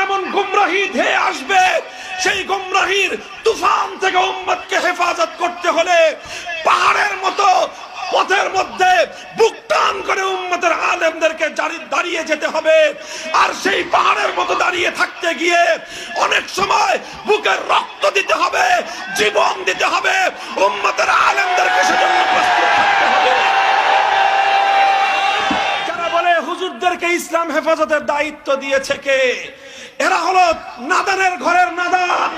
এমন গুমরাহি ধেয়ে আসবে, সেই গুমরাহির তুফান থেকে উম্মতকে হেফাজত করতে হলে পাহাড়ের মতো পথের মধ্যে বুক টান করে উম্মতের আলেমদেরকে দাঁড়িয়ে যেতে হবে। আর সেই পাহাড়ের মতো দাঁড়িয়ে থাকতে গিয়ে অনেক সময় বুকের রক্ত দিতে হবে, জীবন দিতে হবে, উম্মতের আলেমদেরকে সেজন্য প্রস্তুত থাকতে হবে। যারা বলে হুজুরদেরকে ইসলাম হেফাজতের দায়িত্ব দিয়েছে কে? এরা হলো নাদানের ঘরের নাদান।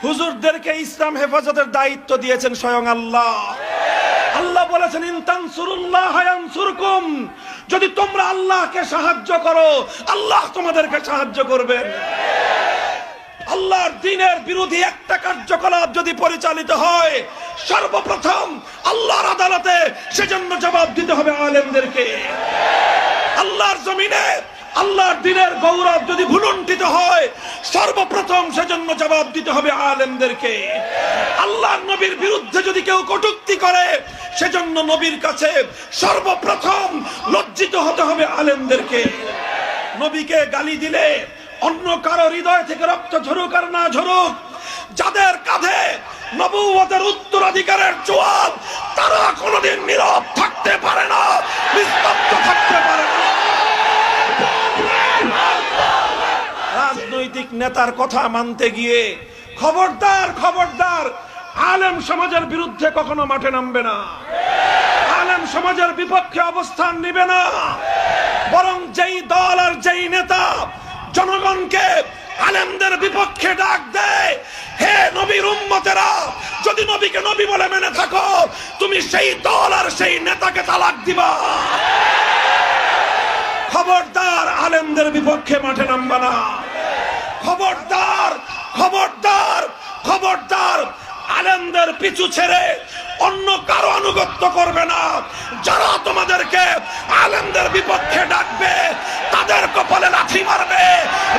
হুজুরদেরকে ইসলাম হেফাজতের দায়িত্ব দিয়েছেন স্বয়ং আল্লাহ। আল্লাহ বলেছেন ইন তানসুরুল্লাহ ইয়ানসুরকুম, যদি তোমরা আল্লাহকে সাহায্য করো আল্লাহ তোমাদেরকে সাহায্য করবেন। আল্লাহর দ্বীনের বিরোধী একটা কার্যকলাপ যদি পরিচালিত হয়, সর্বপ্রথম আল্লাহর আদালতে সেজন্য জবাব দিতে হবে আলেমদেরকে। আল্লাহর জমিনে আল্লাহর দ্বীনের গৌরব যদি ভুলুণ্ঠিত হয়, সর্বপ্রথম সেজন্য জবাব দিতে হবে আলেমদেরকে। আল্লাহর নবীর বিরুদ্ধে যদি কেউ কটূক্তি করে, সেজন্য নবীর কাছে সর্বপ্রথম লজ্জিত হতে হবে আলেমদেরকে। নবীকে গালি দিলে অন্য কারো হৃদয় থেকে রক্ত ঝরুক আর না ঝরুক, যাদের কাঁধে নবুয়তের উত্তরাধিকারের জোয়াব, তারা কোনোদিন নীরব থাকতে পারে না, নিস্তব্ধ থাকতে পারে না। রাজনৈতিক নেতার কথা মানতে গিয়ে খবরদার খবরদার, আলেম সমাজের বিরুদ্ধে কখনো মাঠে নামবে না, আলেম সমাজের বিপক্ষে অবস্থান নিবে না। বরং যেই দল আর যেই নেতা জনগণকে আলেমদের বিপক্ষে ডাক দেয়, হে নবীর উম্মতেরা, যদি নবীকে নবী বলে মেনে থাকো, তুমি সেই দল আর সেই নেতাকে তালাক দিবা। খবরদার আলেমদের বিপক্ষে মাঠে নামবা না। খবরদার খবরদার খবরদার, আলেমদের পিছু ছেড়ে অন্য কারো আনুগত্য করবে না। যারা তোমাদেরকে আলেমদের বিপক্ষে ডাকবে, তাদের কপালে লাঠি মারবে,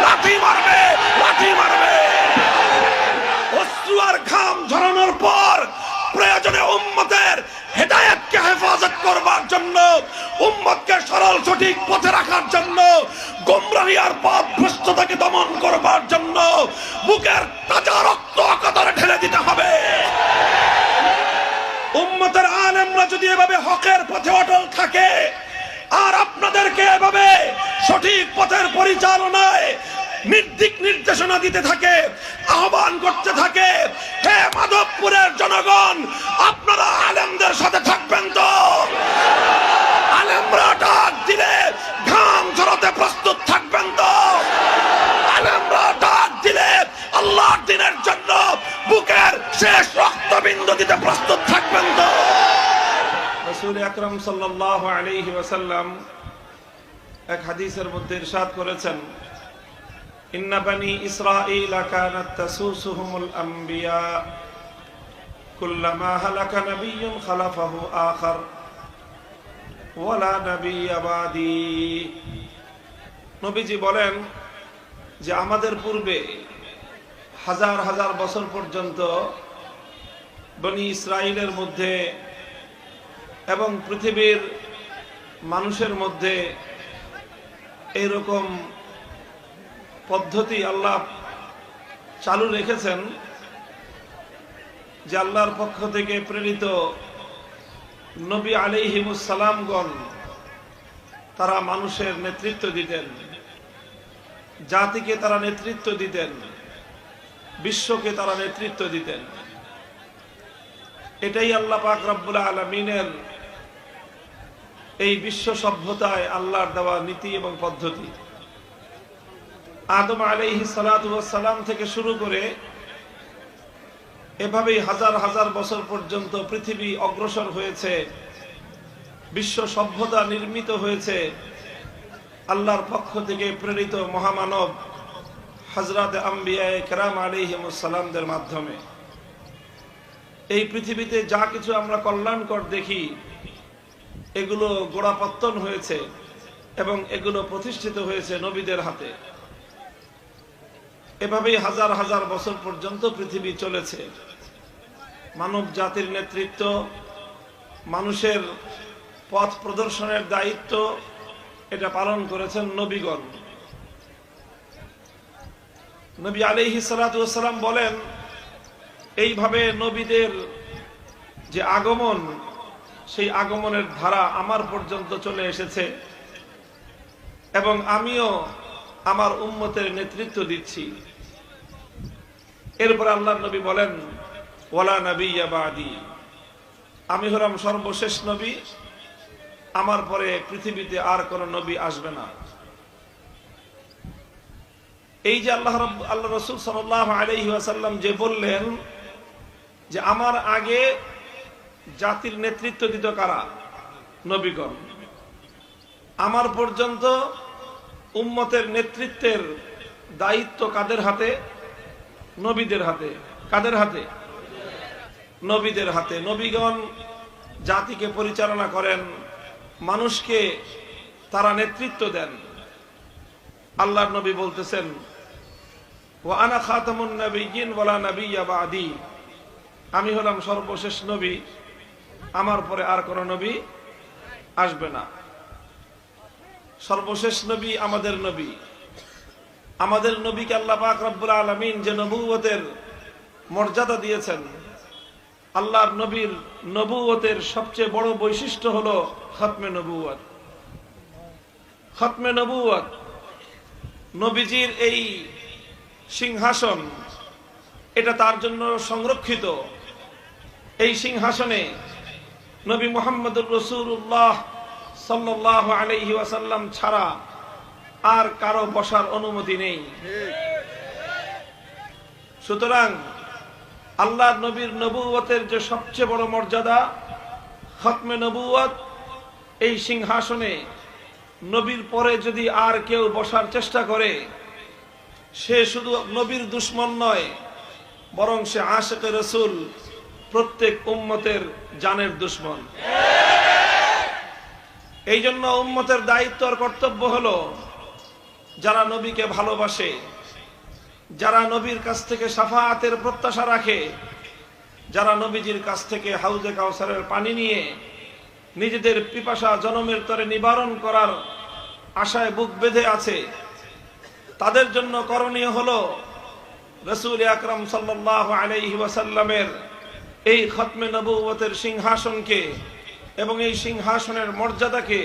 লাঠি মারবে, লাঠি মারবে। অশ্রু আর ঘাম ঝরানোর পর প্রয়োজনে উম্মতের হেদায়েতকে হেফাজত করবার জন্য, উম্মতকে সরল সঠিক পথে রাখার জন্য, গোমরাহি আর পথভ্রষ্টতাকে দমন করবার জন্য বুকের তাজা রক্ত কাতরে ঢেলে দিতে হবে। উম্মতের আলেমরা যদি এভাবে হকের পথে অটল থাকে আর আপনাদেরকে এভাবে সঠিক পথের পরিচালনায় নির্দিক নির্দেশনা দিতে থাকে, আহ্বান করতে থাকে, হে মাধবপুরের জনগণ, আপনারা আলেমদের সাথে থাকবেন তো? আলেমরা ডাক দিলে ঘাম ঝরাতে প্রস্তুত থাকবেন তো? আলেমরা ডাক দিলে আল্লাহর দ্বীনের জন্য বুকের শেষ রক্তবিন্দু দিতে প্রস্তুত থাকবেন তো? রাসূল আকরাম সাল্লাল্লাহু আলাইহি ওয়াসাল্লাম এক হাদিসের মধ্যে ইরশাদ করেছেন, ইন্না বানি ইসরাঈল কানাত তাসুসুহুমুল আম্বিয়া কুল্লামা হালাকা নাবিয়্যুন খালাফাহু আখার ওয়ালা নাবিয়্যা বাদি। নবীজি বলেন যে আমাদের পূর্বে হাজার হাজার বছর পর্যন্ত বনি ইসরাঈলের মধ্যে এবং পৃথিবীর মানুষের মধ্যে এইরকম পদ্ধতি আল্লাহ চালু রেখেছেন যে আল্লাহর পক্ষ থেকে প্রেরিত নবী আলাইহিমুস সালামগণ তারা মানুষের নেতৃত্ব দিতেন, জাতিকে তারা নেতৃত্ব দিতেন, বিশ্বকে তারা নেতৃত্ব দিতেন। এটাই আল্লাহ পাক রব্বুল আলামিনের এই বিশ্ব সভ্যতায় আল্লাহর দেওয়া নীতি এবং পদ্ধতি। আদম আলাইহিস সালাতু ওয়াস সালাম থেকে শুরু করে এভাবেই হাজার হাজার বছর পর্যন্ত পৃথিবী অগ্রসর হয়েছে, বিশ্ব সভ্যতা নির্মিত হয়েছে আল্লাহর পক্ষ থেকে প্রেরিত মহামানব হযরত আম্বিয়ায়ে কেরাম আলাইহিমুস সালামদের মাধ্যমে। এই পৃথিবীতে যা কিছু আমরা কল্যাণকর দেখি, এগুলো গোড়াপত্তন হয়েছে এবং এগুলো প্রতিষ্ঠিত হয়েছে নবীদের হাতে। এভাবেই হাজার হাজার বছর পর্যন্ত পৃথিবী চলেছে। মানব জাতির নেতৃত্ব, মানুষের পথ প্রদর্শনের দায়িত্ব এটা পালন করেছেন নবীগণ। নবী আলাইহিস সালাতু ওয়াস সালাম বলেন, এইভাবে নবীদের যে আগমন, সেই আগমনের ধারা আমার পর্যন্ত চলে এসেছে এবং আমিও আমার উম্মতের নেতৃত্ব দিচ্ছি। এরপর আল্লাহর নবী বলেন, ওয়ালা নাবিয়্যা বা'দি, আমি হলাম সর্বশেষ নবী, আমার পরে পৃথিবীতে আর কোন নবী আসবে না। এই যে আল্লাহ রাসূল সাল্লাল্লাহু আলাইহি ওয়াসাল্লাম যে বললেন যে আমার আগে জাতির নেতৃত্ব দিত কারা? নবীগণ। আমার পর্যন্ত উম্মতের নেতৃত্বের দায়িত্ব কাদের হাতে? নবীদের হাতে। কাদের হাতে? নবীদের হাতে। নবীগণ জাতিকে পরিচালনা করেন, মানুষকে তারা নেতৃত্ব দেন। আল্লাহর নবী বলতেছেন, ওয়া আনা খাতামুন নাবিয়্যিন ওয়ালা নাবিয়্যা বা'দি, আমি হলাম সর্বশেষ নবী, আমার পরে আর কোন নবী আসবে না। সর্বশেষ নবী আমাদের নবী। আমাদের নবীকে আল্লাহ পাক রব্বুল আলামিন যে নবুয়তের মর্যাদা দিয়েছেন, আল্লাহর নবীর নবুয়তের সবচেয়ে বড় বৈশিষ্ট্য হলো খতমে নবুয়ত। খতমে নবুয়ত, নবীজির এই সিংহাসন, এটা তার জন্য সংরক্ষিত। এই সিংহাসনে নবী মুহাম্মদুর রাসূলুল্লাহ সাল্লাল্লাহু আলাইহি ওয়াসাল্লাম ছাড়া আর কারো বসার অনুমতি নেই। সুতরাং আল্লাহর নবীর নবুয়তের যে সবচেয়ে বড় মর্যাদা খতমে নবুয়ত, এই সিংহাসনে নবীর পরে যদি আর কেউ বসার চেষ্টা করে, সে শুধু নবীর দুশমন নয়, বরং সে আশিকে রাসূল, প্রত্যেক উম্মতের জানের দুশমন। এই জন্য উম্মতের দায়িত্ব আর কর্তব্য হলো, যারা নবীকে ভালোবাসে, যারা নবীর কাছ থেকে শাফাআতের প্রত্যাশা রাখে, যারা নবীজির কাছ থেকে হাউজে কাউসারের পানি নিয়ে নিজেদের পিপাসা জনমের তরে নিবারণ করার আশায় বুক বেঁধে আছে, তাদের জন্য করণীয় হলো রাসূল আকরাম সাল্লাল্লাহু আলাইহি ওয়াসাল্লামের এই খতমে নবুয়তের সিংহাসনকে এবং এই সিংহাসনের মর্যাদাকে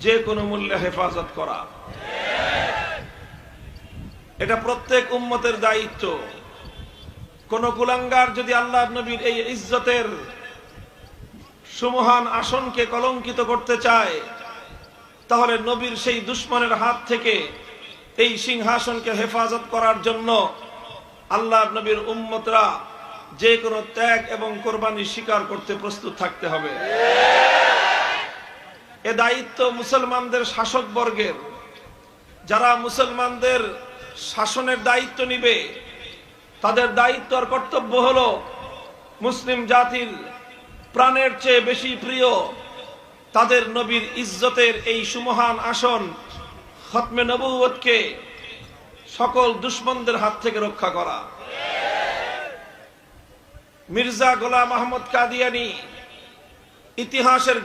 যে কোনো মূল্যে হেফাজত করা। এটা প্রত্যেক উম্মতের দায়িত্ব। কোন কুলাঙ্গার যদি আল্লাহর নবীর এই ইজ্জতের সুমহান আসনকে কলঙ্কিত করতে চায়, তাহলে নবীর সেই দুশমনের হাত থেকে এই সিংহাসনকে হেফাজত করার জন্য আল্লাহর নবীর উম্মতরা যে কোনো ত্যাগ এবং কোরবানি স্বীকার করতে প্রস্তুত থাকতে হবে। এ দায়িত্ব মুসলমানদের শাসক বর্গের। যারা মুসলমানদের শাসনের দায়িত্ব নিবে, তাদের দায়িত্ব আর কর্তব্য হলো মুসলিম জাতির প্রাণের চেয়ে বেশি প্রিয় তাদের নবীর ইজ্জতের এই সুমহান আসন খতমে নবুয়তকে সকল দুশমনদের হাত থেকে রক্ষা করা। মির্জা গোলাম আহমদ কাদিয়ানী ইতিহাসের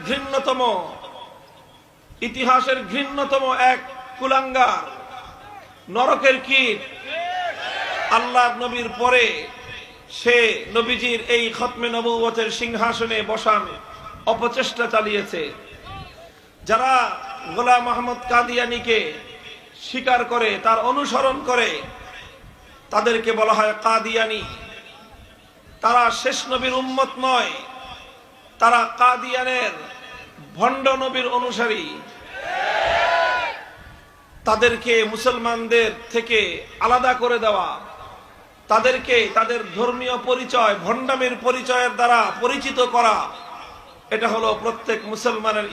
ঘৃণ্যতম এক কুলাঙ্গার, নরকের কীট। আল্লাহর নবীর পরে সে নবীজির এই খতমে নবুয়তের সিংহাসনে বসার অপচেষ্টা চালিয়েছে। যারা গোলাম আহমদ কাদিয়ানীকে স্বীকার করে, তার অনুসরণ করে, তাদেরকে বলা হয় কাদিয়ানী। তারা শেষ নবীর উম্মত নয়, তারা কাদিয়ানের ভণ্ড নবীর অনুসারী। তাদেরকে মুসলমানদের থেকে আলাদা করে দেওয়া, তাদেরকে তাদের ধর্মীয় পরিচয়, ভণ্ডামির পরিচয়ের দ্বারা পরিচিত করা, এটা হলো প্রত্যেক মুসলমানের